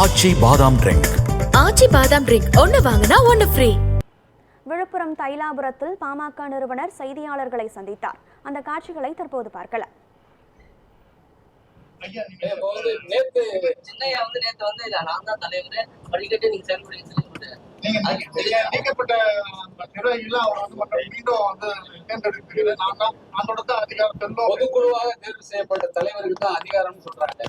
ஆச்சி பாதாம் ட்ரிங்க். ஆச்சி பாதாம் ட்ரிங்க் ஒன்னு வாங்கினா ஒன்னு ஃப்ரீ. விழுப்புரம் தைலாபுரத்தில் பாமக நிறுவனர் செய்தியாளர்களை சந்தித்தார். அந்த காட்சிகளை தற்போது பார்க்கலாம். பொதுக்குழுவாக தேர்வு செய்யப்பட்ட தலைவருக்கு தான் அதிகாரம் சொல்றாங்க.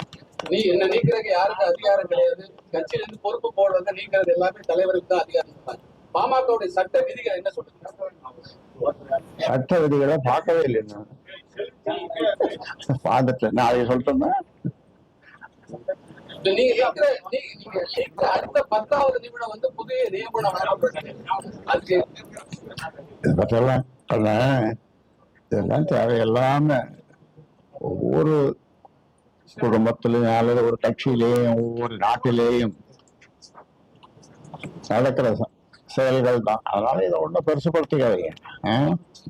நீ என்ன நீக்கிறதுக்கு யாருக்கு அதிகாரம் கிடையாது. கட்சியிலிருந்து பொறுப்பு போடுறது நீக்கிறது எல்லாமே தலைவருக்கு தான் அதிகாரம் சொல்றாங்க. பாமகவுடைய சட்ட விதிகள் என்ன சொல்லுங்க? சட்ட விதிகளை பார்க்கவே இல்லை. பார்த்துட்டேன், நாளைக்கு சொல்லிட்டோம்னா அடுத்த 10வது நிமிடம் வந்து புதிய நியமனம் அதுக்கு இதெல்லாம் தேவையில்லாம ஒவ்வொரு குடும்பத்திலையும் அல்லது ஒரு கட்சியிலேயும் ஒவ்வொரு நாட்டிலேயும் நடக்கிற செயல்கள் தான். அதனால இதை ஒன்றும் பெருசுபடுத்திக்காதீங்க.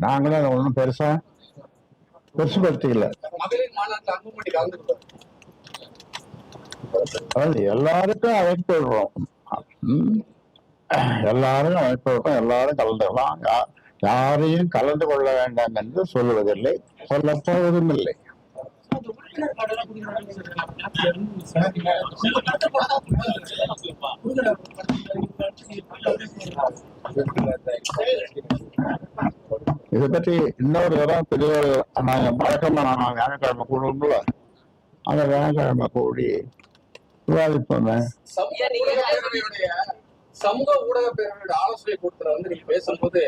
நாங்களும் அதை ஒன்றும் பெருசுபடுத்திக்கல. மகளிர் மாநாட்டில் அன்புமணி கலந்துருக்கோம். அதாவது எல்லாருக்கும் அழைப்பு விடுறோம், எல்லாரும் அழைப்பு விடுறோம், எல்லாரும் கலந்துக்கலாம். யாரையும் கலந்து கொள்ள வேண்டாம் என்று சொல்லுவதில்லை, சொல்லப்போவதும் இல்லை. இதை பற்றி இன்னொரு தரம் பெரிய வழக்கமா நான் வியாழக்கிழமை கூடுவோம்ல, அந்த வியாழக்கிழமை கூடி விவாதிப்போம். சமூக ஊடக பேரவையோட ஆலோசனை கூட்டத்துல வந்து நீங்க பேசும்போது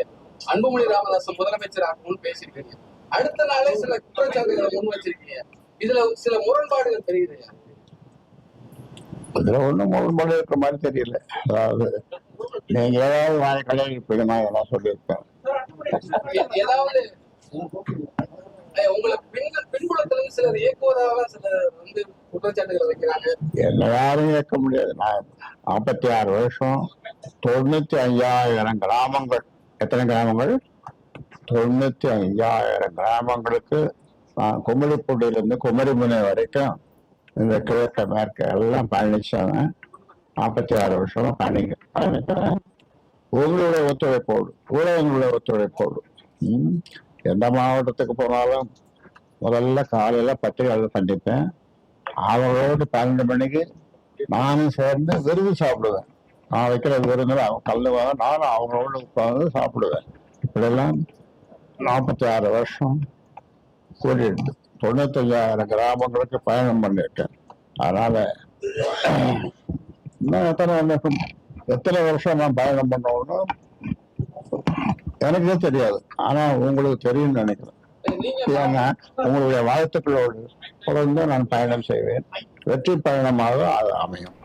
அன்புமணி ராமதாஸ் முதலமைச்சர் ஆகணும்னு பேசிருக்கீங்க. அடுத்த நாளே சில குற்றச்சாட்டுகளை முன் வச்சிருக்கீங்க. இதுல சில முரண்பாடுகள் தெரியுது. இதுல ஒண்ணும் முரண்பாடு இருக்கிற மாதிரி தெரியல. அதாவது நீங்க ஏதாவது வாய்க்கடை இருப்பீங்கன்னா இதெல்லாம் சொல்லியிருப்பேன். ஏதாவது உங்களுக்கு பின்புலத்துல சிலர் இயக்குவதாக சிலர் வந்து குற்றச்சாட்டுகளை வைக்கிறாங்க. என்ன யாரும் இயக்க முடியாது. நான் 46 வருஷம் 95,000 கிராமங்கள். எத்தனை கிராமங்கள்? 95,000 கிராமங்களுக்கு நான் குமரிப்பூண்டியிலிருந்து குமரிமுனை வரைக்கும் இந்த கிழக்க மேற்க எல்லாம் பயணிச்சவன். 46 வருஷமா பயணிக்கிறேன். உங்களுடைய ஒத்துழைப்போடு, ஊடகங்களுடைய ஒத்துழைப்போடு எந்த மாவட்டத்துக்கு போனாலும் முதல்ல காலையில பத்திரிகையாளர் சந்திப்பேன். அவங்களோடு 12 மணிக்கு நானும் சேர்ந்து விருது சாப்பிடுவேன். நான் வைக்கிற விருந்தில் அவங்க கல்லுவாங்க, நானும் அவங்களோட உட்கார்ந்து சாப்பிடுவேன். இப்படியெல்லாம் 46 வருஷம் கூட்டிட்டு 95,000 கிராமங்களுக்கு பயணம் பண்ணியிருக்கேன். அதனால இன்னும் எத்தனை வருஷம் நான் பயணம் பண்ணோம்னு எனக்கே தெரியாது. ஆனா உங்களுக்கு தெரியும்னு நினைக்கிறேன். ஏன்னா உங்களுடைய வாழ்த்துக்களோடு தொடர்ந்து நான் பயணம் செய்வேன். வெற்றி பயணமாக அது அமையும்.